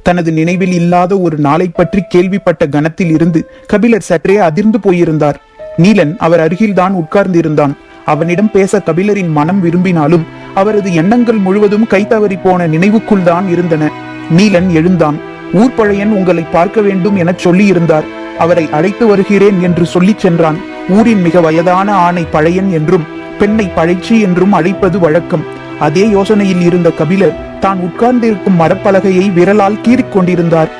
தனது நினைவில் இல்லாத ஒரு நாளை பற்றி கேள்விப்பட்ட கணத்தில் இருந்து கபிலர் சற்றே அதிர்ந்து போயிருந்தார். நீலன் அவர் அருகில்தான் உட்கார்ந்திருந்தான். அவனிடம் பேச கபிலரின் மனம் விரும்பினாலும் அவரது எண்ணங்கள் முழுவதும் கைத்தவறி போன நினைவுக்குள் தான் இருந்தன. நீலன் எழுந்தான். ஊர்பழையன் உங்களை பார்க்க வேண்டும் என சொல்லி இருந்தார். அவரை அழைத்து வருகிறேன் என்று சொல்லி சென்றான். ஊரின் மிக வயதான ஆணை பழையன் என்றும் பெண்ணை பழைச்சி என்றும் அழைப்பது வழக்கம். அதே யோசனையில் இருந்த கபிலர் தான் உட்கார்ந்திருக்கும் மரப்பலகையை விரலால் கீறிக் கொண்டிருந்தார்.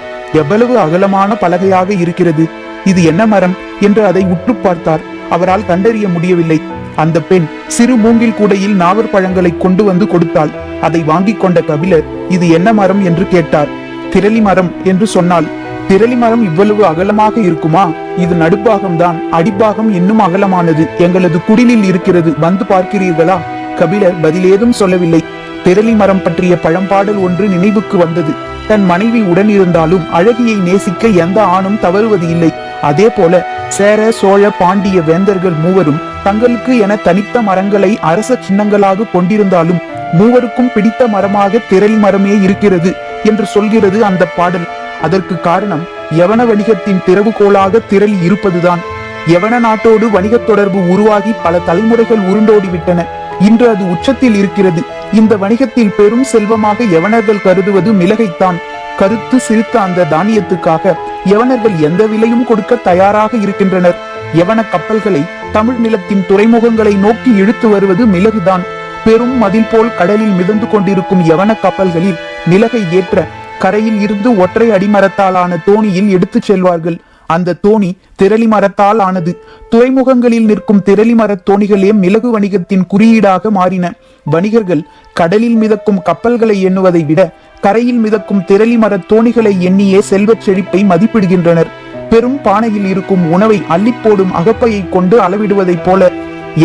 எவ்வளவு அகலமான பலகையாக இருக்கிறது, இது என்ன மரம் என்று அதை உற்று பார்த்தார். அவரால் கண்டறிய முடியவில்லை. அந்த பெண் சிறு மூங்கில் கூடையில் நாவற் பழங்களை கொண்டு வந்து கொடுத்தாள். அதை வாங்கிக் கொண்ட கபிலர் இது என்ன மரம் என்று கேட்டார். திரளி மரம் என்று சொன்னாள். திரளி மரம் இவ்வளவு அகலமாக இருக்குமா? இது நடுப்பாகம்தான், அடிப்பாகம் இன்னும் அகலமானது. எங்களது குடிலில் இருக்கிறது, வந்து பார்க்கிறீர்களா? கபிலர் பதிலேதும் சொல்லவில்லை. திரளி மரம் பற்றிய பழம்பாடல் ஒன்று நினைவுக்கு வந்தது. தன் மனைவி உடன் இருந்தாலும் அழகியை நேசிக்க எந்த ஆணும் தவறுவது இல்லை. அதே போல சேர சோழ பாண்டிய வேந்தர்கள் மூவரும் தங்களுக்கு என தனித்த மரங்களை அரச சின்னங்களாக கொண்டிருந்தாலும் மூவருக்கும் பிடித்த மரமாக திரளி மரமே இருக்கிறது என்று சொல்கிறது அந்த பாடல். அதற்கு காரணம் யவன வணிகத்தின் திறவுகோலாக திரளி இருப்பதுதான். யவன நாட்டோடு வணிக தொடர்பு உருவாகி பல தலைமுறைகள் உருண்டோடிவிட்டன. இன்று அது உச்சத்தில் இருக்கிறது. இந்த வணிகத்தில் பெரும் செல்வமாக யவனர்கள் கருதுவது மிளகைத்தான். கருத்து சிரித்த அந்த தானியத்துக்காக யவனர்கள் எந்த விலையும் கொடுக்க தயாராக இருக்கின்றனர். யவன கப்பல்களை தமிழ் நிலத்தின் துறைமுகங்களை நோக்கி இழுத்து வருவது மிளகுதான். பெரும் மதில் போல் கடலில் மிதந்து கொண்டிருக்கும் யவன கப்பல்களில் மிளகை ஏற்ற கரையில் இருந்து ஒற்றை அடிமரத்தாலான தோணியில் எடுத்துச் செல்வார்கள். அந்த தோணி திரளி மரத்தால் ஆனது. துறைமுகங்களில் நிற்கும் திரளி மரத் தோணிகளே மிளகு வணிகத்தின் குறியீடாக மாறின. வணிகர்கள் கடலில் மிதக்கும் கப்பல்களை எண்ணுவதை விட கரையில் மிதக்கும் திரளி மரத் தோணிகளை எண்ணியே செல்வச் செழிப்பை மதிப்பிடுகின்றனர். பெரும் பானையில் இருக்கும் உணவை அள்ளிப்போடும் அகப்பையை கொண்டு அளவிடுவதைப் போல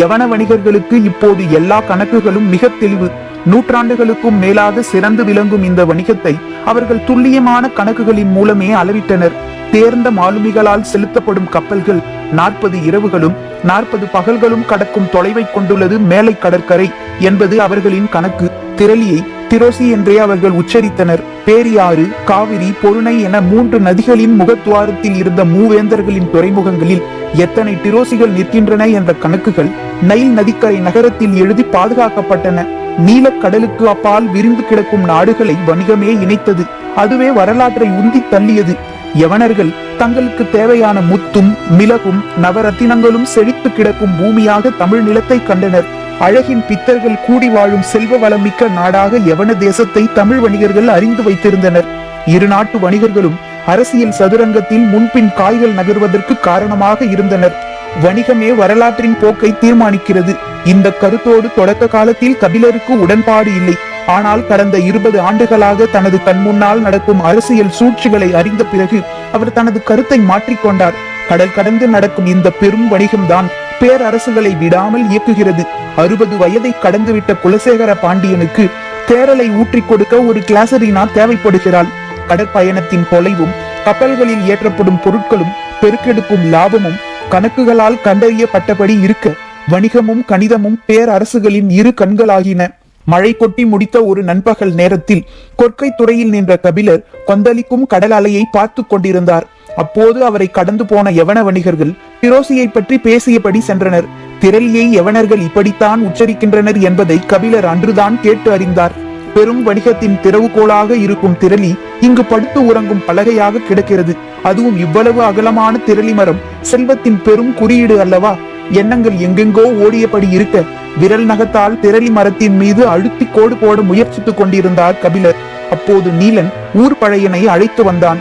யவன வணிகர்களுக்கு இப்போது எல்லா கணக்குகளும் மிக தெளிவு. நூற்றாண்டுகளுக்கும் மேலாக சிறந்து விளங்கும் இந்த வணிகத்தை அவர்கள் துல்லியமான கணக்குகளின் மூலமே அளவிட்டனர். தேர்ந்த மாலுமிகளால் செலுத்தப்படும் கப்பல்கள் 40 இரவுகளும் 40 பகல்களும் கடக்கும் தொலைவை கொண்டுள்ளது மேலை கடற்கரை என்பது அவர்களின் கணக்கு. திரளியை திரோசி என்றே அவர்கள் உச்சரித்தனர். பேரியாறு, காவிரி, பொருணை என 3 நதிகளின் முகத்துவாரத்தில் இருந்த மூவேந்தர்களின் துறைமுகங்களில் எத்தனை திரோசிகள் நிற்கின்றன என்ற கணக்குகள் நைல் நதிக்கரை நகரத்தில் எழுதி பாதுகாக்கப்பட்டன. நீலக்கடலுக்கு அப்பால் விரிந்து கிடக்கும் நாடுகளை வணிகமே இணைத்தது. அதுவே வரலாற்றை உந்தி தள்ளியது. யவனர்கள் தங்களுக்கு தேவையான முத்தும் மிளகும் நவரத்தினங்களும் செழித்து கிடக்கும் பூமியாக தமிழ் நிலத்தை கண்டனர். அழகின் பித்தர்கள் கூடி வாழும் செல்வ வளமிக்க நாடாக யவன தேசத்தை தமிழ் வணிகர்கள் அறிந்து வைத்திருந்தனர். இரு நாட்டு வணிகர்களும் அரசியல் சதுரங்கத்தில் முன்பின் காய்கள் நகர்வதற்கு காரணமாக இருந்தனர். வணிகமே வரலாற்றின் போக்கை தீர்மானிக்கிறது. இந்த கருத்தோடு தொடக்க காலத்தில் கபிலருக்கு உடன்பாடு இல்லை. ஆனால் கடந்த 20 ஆண்டுகளாக தனது கண் முன்னால் நடக்கும் அரசியல் சூழ்ச்சிகளை அறிந்த பிறகு அவர் தனது கருத்தை மாற்றிக்கொண்டார். கடல் கடந்து நடக்கும் இந்த பெரும் வணிகம்தான் பேரரசுகளை விடாமல் இயக்குகிறது. 60 வயதை கடந்துவிட்ட குலசேகர பாண்டியனுக்கு தேரலை ஊற்றிக் கொடுக்க ஒரு கிளாசரினா தேவைப்படுகிறாள். கடற்பயணத்தின் தொலைவும் கப்பல்களில் ஏற்றப்படும் பொருட்களும் பெருக்கெடுக்கும் லாபமும் கணக்குகளால் கண்டறியப்பட்டபடி இருக்க வணிகமும் கணிதமும் பேரரசுகளின் இரு கண்களாகின. மழை கொட்டி முடித்த ஒரு நண்பகல் நேரத்தில் கொற்கை துறையில் நின்ற கபிலர் கொந்தளிக்கும் கடல் அலையை பார்த்து கொண்டிருந்தார். அப்போது அவரை கடந்து போன யவன வணிகர்கள் திரோசியை பற்றி பேசியபடி சென்றனர். திரளியை யவனர்கள் இப்படித்தான் உச்சரிக்கின்றனர் என்பதை கபிலர் அன்றுதான் கேட்டு அறிந்தார். பெரும் வணிகத்தின் திறவுகோலாக இருக்கும் திரளி இங்கு படுத்து உறங்கும் பலகையாக கிடக்கிறது. அதுவும் இவ்வளவு அகலமான திரளி மரம் செல்வத்தின் பெரும் குறியீடு அல்லவா? எண்ணங்கள் எங்கெங்கோ ஓடியபடி இருக்க விரல் நகத்தால் திரளி மரத்தின் மீது அழுத்தி கோடு போட முயற்சித்துக் கொண்டிருந்தார் கபிலர். அப்போது நீலன் ஊர் பழையனை அழைத்து வந்தான்.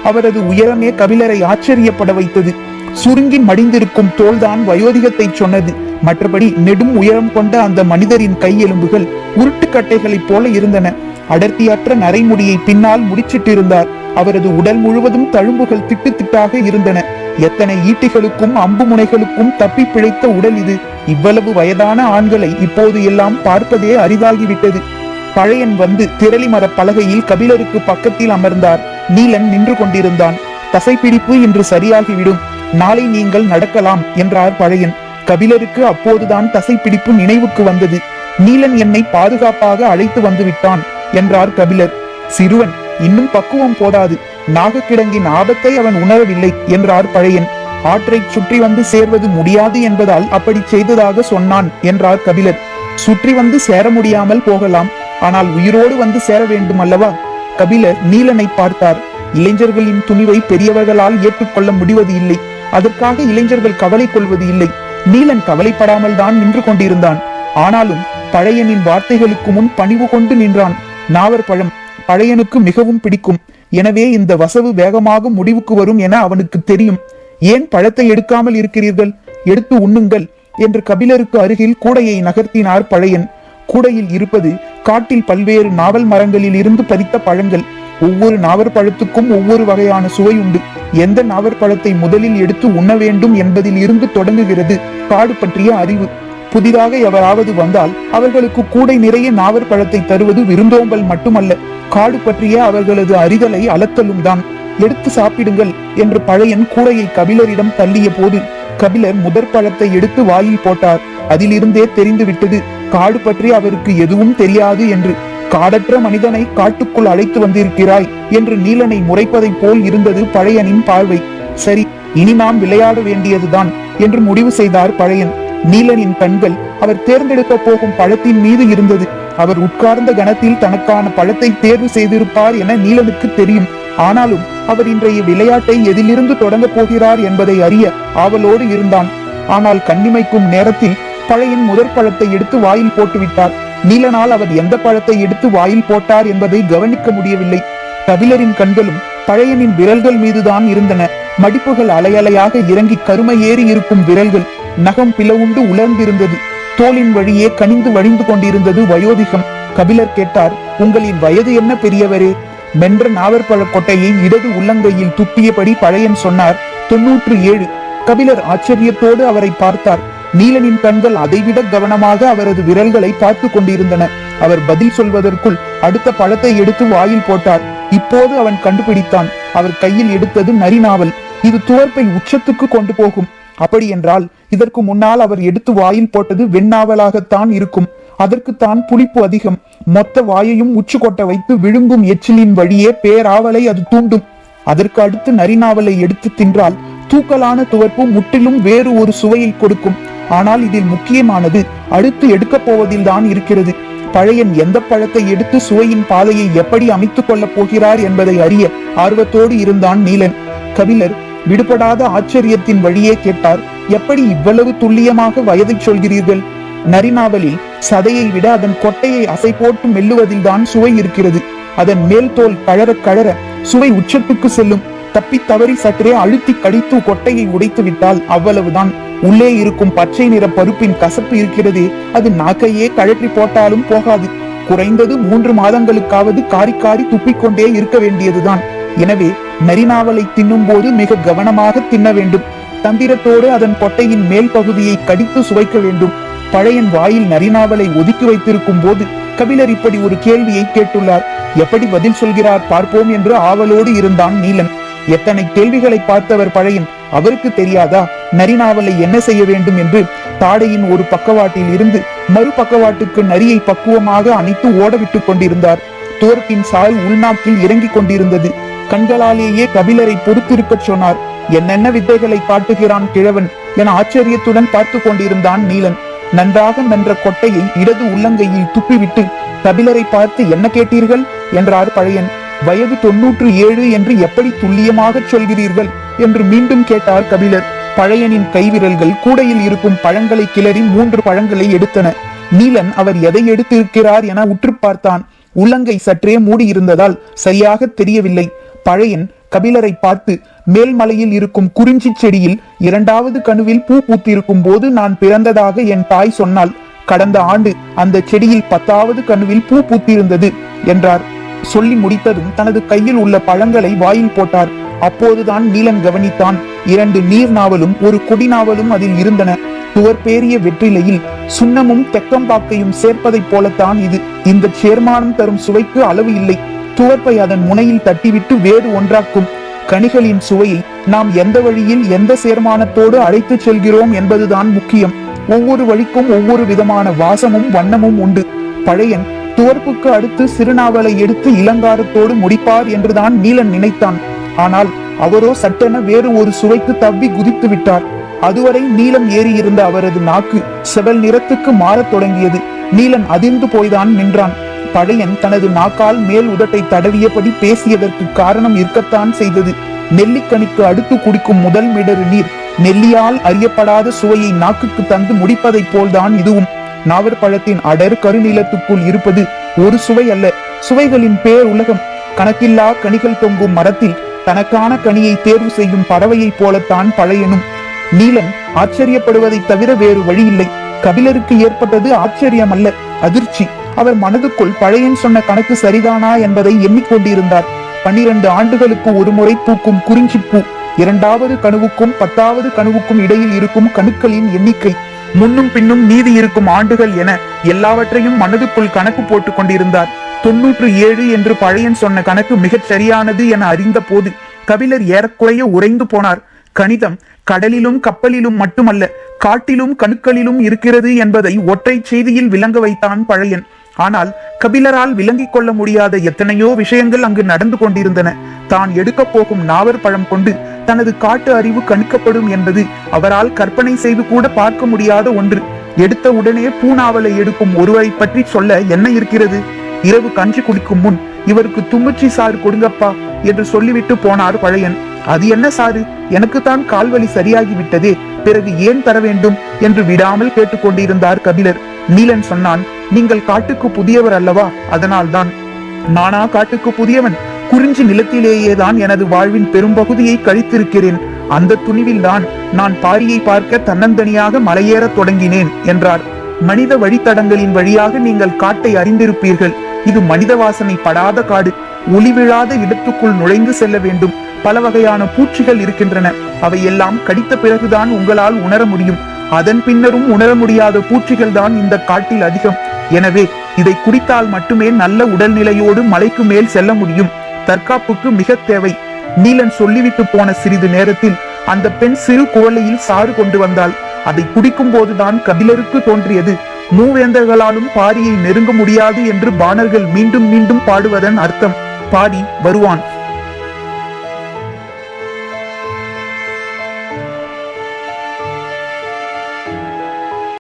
அவரது உயரமே கபிலரை ஆச்சரியப்பட வைத்தது. சுருங்கி மடிந்திருக்கும் தோல்தான் வயோதிகத்தை சொன்னது. மற்றபடி நெடும் உயரம் கொண்ட அந்த மனிதரின் கையெலும்புகள் உருட்டுக்கட்டைகளைப் போல இருந்தன. அடர்த்தியற்ற நரைமுடியை பின்னால் முடிச்சிட்டிருந்தார். அவரது உடல் முழுவதும் தழும்புகள் திட்டு திட்டாக இருந்தன. எத்தனை ஈட்டிகளுக்கும் அம்பு முனைகளுக்கும் தப்பி பிழைத்த உடல் இது! இவ்வளவு வயதான ஆண்களை இப்போது எல்லாம் பார்ப்பதே அரிதாகிவிட்டது. பழையன் வந்து திரளி மர பலகையில் கபிலருக்கு பக்கத்தில் அமர்ந்தார். நீலன் நின்று கொண்டிருந்தான். தசைப்பிடிப்பு இன்று சரியாகிவிடும், நாளை நீங்கள் நடக்கலாம் என்றார் பழையன். கபிலருக்கு அப்போதுதான் தசைப்பிடிப்பு நினைவுக்கு வந்தது. நீலன் என்னை பாதுகாப்பாக அழைத்து வந்து விட்டான் என்றார் கபிலர். சிறுவன் இன்னும் பக்குவம் போதாது. நாகக்கிடங்கின் ஆபத்தை அவன் உணரவில்லை என்றார் பழையன். ஆற்றை சுற்றி வந்து சேர்வது முடியாது என்பதால் அப்படி செய்ததாக சொன்னான் என்றார் கபிலர். சுற்றி வந்து சேர முடியாமல் போகலாம், ஆனால் உயிரோடு வந்து சேர வேண்டும் அல்லவா? கபிலர் நீலனை பார்த்தார். இளைஞர்களின் துணிவை பெரியவர்களால் ஏற்றுக்கொள்ள முடிவது இல்லை. அதற்காக இளைஞர்கள் கவலை கொள்வது இல்லை. நீலன் கவலைப்படாமல் தான் நின்று கொண்டிருந்தான். ஆனாலும் பழையனின் வார்த்தைகளுக்கு முன் பணிவு கொண்டு நின்றான். நாவற்பழம் பழையனுக்கு மிகவும் பிடிக்கும். எனவே இந்த வசவு வேகமாக முடிவுக்கு வரும் என அவனுக்கு தெரியும். ஏன் பழத்தை எடுக்காமல் இருக்கிறீர்கள்? எடுத்து உண்ணுங்கள் என்று கபிலருக்கு அருகில் கூடையை நகர்த்தினார் பழையன். கூடையில் இருப்பது காட்டில் பல்வேறு நாவல் மரங்களில் இருந்து பறித்த பழங்கள். ஒவ்வொரு நாவற்பழத்துக்கும் ஒவ்வொரு வகையான சுவை உண்டு. எந்த நாவற்பழத்தை முதலில் எடுத்து உண்ண வேண்டும் என்பதில் இருந்து தொடங்குகிறது காடு பற்றிய அறிவு. புதிதாக எவராவது வந்தால் அவர்களுக்கு கூடை நிறைய நாவற்பழத்தை தருவது விருந்தோம்பல் மட்டுமல்ல, காடு பற்றிய அவர்களது அறிதலை அளத்தலும் தான். எடுத்து சாப்பிடுங்கள் என்று பழையன் கூடையை கபிலரிடம் தள்ளிய போது கபிலர் முதற் பழத்தை எடுத்து வாயில் போட்டார். அதிலிருந்தே தெரிந்து விட்டது காடு பற்றி அவருக்கு எதுவும் தெரியாது என்று. காடற்ற மனிதனை காட்டுக்குள் அழைத்து வந்திருக்கிறாய் என்று நீலனை முறைப்பதை போல் இருந்தது பழையனின் பார்வை. சரி, இனி நாம் விளையாட வேண்டியதுதான் என்று முடிவு செய்தார் பழையன். நீலனின் கண்கள் அவர் தேர்ந்தெடுக்க போகும் பழத்தின் மீது இருந்தது. அவர் உட்கார்ந்த கணத்தில் தனக்கான பழத்தை தேர்வு செய்திருப்பார் என நீலனுக்கு தெரியும். ஆனாலும் அவர் இன்றைய விளையாட்டை எதிலிருந்து தொடங்க போகிறார் என்பதை அறிய ஆவலோடு இருந்தான். ஆனால் கண்ணிமைக்கும் நேரத்தில் பழையன் முதற் பழத்தை எடுத்து வாயில் போட்டுவிட்டார். நீலனால் அவர் எந்த பழத்தை எடுத்து வாயில் போட்டார் என்பதை கவனிக்க முடியவில்லை. கபிலரின் கண்களும் பழையனின் விரல்கள் மீதுதான் இருந்தன. மடிப்புகள் அலையலையாக இறங்கி கருமை ஏறி இருக்கும் விரல்கள். நகம் பிளவுண்டு உலர்ந்திருந்தது. தோலின் வழியே கனிந்து வழிந்து கொண்டிருந்தது வயோதிகம். கபிலர் கேட்டார், உங்களின் வயது என்ன பெரியவரே? மென்ற நாவற்பழ கொட்டையை இடது உள்ளங்கையில் துப்பியபடி பழையன் சொன்னார், 97. கபிலர் ஆச்சரியத்தோடு அவரை பார்த்தார். நீலனின் கண்கள் அதைவிட கவனமாக அவரது விரல்களை பார்த்து கொண்டிருந்தன. அவர் பதில் சொல்வதற்குள் அடுத்த பழத்தை எடுத்து வாயில் போட்டார். இப்போது அவன் கண்டுபிடித்தான். அவர் கையில் எடுத்தது நரிநாவல். இது துவர்ப்பை உச்சத்துக்கு கொண்டு போகும். அப்படி என்றால் இதற்கு முன்னால் அவர் எடுத்து வாயில் போட்டது வெண்ணாவலாகத்தான் இருக்கும். அதற்குத்தான் புளிப்பு அதிகம். மொத்த வாயையும் உச்சு கொட்ட வைத்து விழுங்கும் எச்சிலின் வழியே பேராவலை அது தூண்டும். அதற்கு அடுத்து நரிநாவலை எடுத்து தின்றால் தூக்கலான துவர்ப்பு முற்றிலும் வேறு ஒரு சுவையை கொடுக்கும். ஆனால் இதில் முக்கியமானது அடுத்து எடுக்கப் போவதில் தான் இருக்கிறது. பழையன் எந்த பழத்தை எடுத்து சுவையின் பாதையை எப்படி அமைத்துக் கொள்ளப் போகிறார் என்பதை அறிய ஆர்வத்தோடு இருந்தான் நீலன். கபிலர் விடுபடாத ஆச்சரியத்தின் வழியே கேட்டார், எப்படி இவ்வளவு துல்லியமாக வயதை சொல்கிறீர்கள்? நரிநாவலில் சதையை விட அதன் கொட்டையை அசை போட்டு மெல்லுவதில் தான் சுவை இருக்கிறது. அதன் மேல் தோல் கழற கழற சுவை உச்சத்துக்கு செல்லும். தப்பி தவறி சற்றே அழுத்தி கடித்து கொட்டையை உடைத்து விட்டால் அவ்வளவுதான். உள்ளே இருக்கும் பச்சை நிற பருப்பின் கசப்பு இருக்கிறதே, அது நாக்கையே கழற்றி போட்டாலும் போகாது. குறைந்தது 3 மாதங்களுக்காவது காரி காரி துப்பிக்கொண்டே இருக்க வேண்டியதுதான். எனவே நரிநாவலை தின்னும் போது மிக கவனமாக தின்ன வேண்டும். தந்திரத்தோடு அதன் கொட்டையின் மேல் பகுதியை கடித்து சுவைக்க வேண்டும். பழையன் வாயில் நரிநாவலை ஒதுக்கி வைத்திருக்கும் போது கபிலர் இப்படி ஒரு கேள்வியை கேட்டுள்ளார். எப்படி பதில் சொல்கிறார் பார்ப்போம் என்று ஆவலோடு இருந்தான் நீலன். எத்தனை கேள்விகளை பார்த்தவர் பழையன். அவருக்கு தெரியாதா நரிநாவலை என்ன செய்ய வேண்டும் என்று? தாடையின் ஒரு பக்கவாட்டில் இருந்து மறு பக்கவாட்டுக்கு நரியை பக்குவமாக அணைத்து ஓடவிட்டுக் கொண்டிருந்தார். தோற்பின் சால் உள்நாக்கில் இறங்கிக் கொண்டிருந்தது. கண்களாலேயே கபிலரை பொறுத்திருக்க சொன்னார். என்னென்ன வித்தைகளை காட்டுகிறான் கிழவன் என ஆச்சரியத்துடன் பார்த்து கொண்டிருந்தான் நீலன். நன்றாக மென்ற கொட்டையை இடது உள்ளங்கையில் துப்பிவிட்டு கபிலரை பார்த்து, என்ன கேட்டீர்கள் என்றார் பழையன். வயது 97 என்று எப்படி துல்லியமாக சொல்கிறீர்கள் என்று மீண்டும் கேட்டார் கபிலர். பழையனின் கைவிரல்கள் கூடையில் இருக்கும் பழங்களை கிளறி 3 பழங்களை எடுத்தன. நீலன் அவர் எதை எடுத்திருக்கிறார் என உற்று பார்த்தான். உள்ளங்கை சற்றே மூடியிருந்ததால் சரியாக தெரியவில்லை. பழையன் கபிலரை பார்த்து, மேல்மலையில் இருக்கும் குறிஞ்சி செடியில் 2வது கணுவில் பூ பூத்திருக்கும் போது நான் பிறந்ததாக என் தாய் சொன்னாள். கடந்த ஆண்டு அந்த செடியில் 10வது கணுவில் பூ பூத்திருந்தது என்றார். சொல்லி முடித்ததும் தனது கையில் உள்ள பழங்களை வாயில் போட்டார். அப்போதுதான் நீலன் கவனித்தான். 2 நீர் நாவலும் ஒரு கொடி நாவலும் அதில் இருந்தன. துவர்பேரிய வெற்றிலையில் சுண்ணமும் தெக்கம்பாக்கையும் சேர்ப்பதைப் போலத்தான் இது. இந்த சேர்மானம் தரும் சுவைக்கு அளவு இல்லை. துவர்ப்பை அதன் முனையில் தட்டிவிட்டு வேறு ஒன்றாக்கும். கனிகளின் சுவையை நாம் எந்த வழியில் எந்த சேர்மானத்தோடு அழைத்து செல்கிறோம் என்பதுதான் முக்கியம். ஒவ்வொரு வழிக்கும் ஒவ்வொரு விதமான வாசமும் வண்ணமும் உண்டு. பழையன் துவர்ப்புக்கு அடுத்து சிறுநாவலை எடுத்து இளங்காரத்தோடு முடிப்பார் என்றுதான் நீலன் நினைத்தான். ஆனால் அவரோ சட்டென வேறு ஒரு சுவைக்கு தவ்வி குதித்து விட்டார். அதுவரை நீலம் ஏறியிருந்த அவரது நாக்கு செவல் நிறத்துக்கு மாறத் தொடங்கியது. நீலன் அதிர்ந்து போய்தான் நின்றான். பழையன் தனது நாக்கால் மேல் உதட்டை தடவியபடி பேசியதற்கு காரணம் இருக்கத்தான் செய்தது. நெல்லிக்கனிக்கு அடுத்து குடிக்கும் முதல் மிடறு நீர் நெல்லியால் அறியப்படாத சுவையை நாக்குக்கு தந்து முடிப்பதைப் போல்தான் இதுவும். நாவற்பழத்தின் அடர் கருநீலத்துக்குள் இருப்பது ஒரு சுவை அல்ல, சுவைகளின் பேர் உலகம். கணக்கில்லா கனிகள் தொங்கும் மரத்தில் தனக்கான கனியை தேர்வு செய்யும் பறவையைப் போலத்தான் பழையனும். நீலன் ஆச்சரியப்படுவதை தவிர வேறு வழியில்லை. கபிலருக்கு ஏற்பட்டது ஆச்சரியம் அல்ல, அதிர்ச்சி. அவர் மனதுக்குள் பழையன் சொன்ன கணக்கு சரிதானா என்பதை எண்ணிக்கொண்டிருந்தார். 12 ஆண்டுகளுக்கு ஒரு முறை பூக்கும் குறிஞ்சிப்பூ, 2வது கணுவுக்கும் 10வது கணுவுக்கும் இடையில் இருக்கும் கணுக்களின் எண்ணிக்கை, முன்னும் பின்னும் மீதி இருக்கும் ஆண்டுகள் என எல்லாவற்றையும் மனதுக்குள் கணக்கு போட்டுக் கொண்டிருந்தார். 97 என்று பழையன் சொன்ன கணக்கு மிகச் சரியானது என அறிந்த போது கபிலர் ஏறக்குறைய உறைந்து போனார். கணிதம் கடலிலும் கப்பலிலும் மட்டுமல்ல, காட்டிலும் கணுக்களிலும் இருக்கிறது என்பதை ஒற்றை செய்தியில் விளங்க வைத்தான் பழையன். ஆனால் கபிலரால் விளங்கிக் கொள்ள முடியாத எத்தனையோ விஷயங்கள் அங்கு நடந்து கொண்டிருந்தன. தான் எடுக்கப் போகும் நாவற் பழம் கொண்டு தனது காட்டு அறிவு கணிக்கப்படும் என்பது அவரால் கற்பனை செய்து கூட பார்க்க முடியாத ஒன்று. எடுத்த உடனே பூநாவலை எடுக்கும் ஒருவரை பற்றி சொல்ல என்ன இருக்கிறது? இரவு கஞ்சி குடிக்கும் முன் இவருக்கு தும்புச்சி சாறு கொடுங்கப்பா என்று சொல்லிவிட்டு போனார் பழையன். அது என்ன சாறு? எனக்குத்தான் கால்வலி சரியாகிவிட்டதே, பிறகு ஏன் தர வேண்டும் என்று விடாமல் கேட்டுக்கொண்டிருந்தார் கபிலர். நீலன் சொன்னான், நீங்கள் காட்டுக்கு புதியவர் அல்லவா, அதனால்தான். நானா காட்டுக்கு புதியவன்? குறிஞ்சி நிலத்திலேயேதான் எனது வாழ்வின் பெரும்பகுதியை கழித்திருக்கிறேன். அந்த துணிவில் தான் நான் பாரியை பார்க்க தன்னந்தனியாக மலையேறத் தொடங்கினேன் என்றார். மனித வழித்தடங்களின் வழியாக நீங்கள் காட்டை அறிந்திருப்பீர்கள். இது மனித வாசனை படாத காடு. ஒளி விழாத இடத்துக்குள் நுழைந்து செல்ல வேண்டும். பல வகையான பூச்சிகள் இருக்கின்றன. அவையெல்லாம் கடித்த பிறகுதான் உங்களால் உணர முடியும். அதன் பின்னரும் உணர முடியாத பூச்சிகள் தான் இந்த காட்டில் அதிகம். எனவே இதை குடித்தால் மட்டுமே நல்ல உடல்நிலையோடு மலைக்கு மேல் செல்ல முடியும். தற்காப்புக்கு மிக தேவை. நீலன் சொல்லிவிட்டு போன சிறிது நேரத்தில் அந்த பெண் சிறு குவளையில் சாறு கொண்டு வந்தாள். அதை குடிக்கும் போதுதான் கபிலருக்கு தோன்றியது, மூவேந்தர்களாலும் பாரியை நெருங்க முடியாது என்று பாணர்கள் மீண்டும் மீண்டும் பாடுவதன் அர்த்தம். பாரி வருவான்.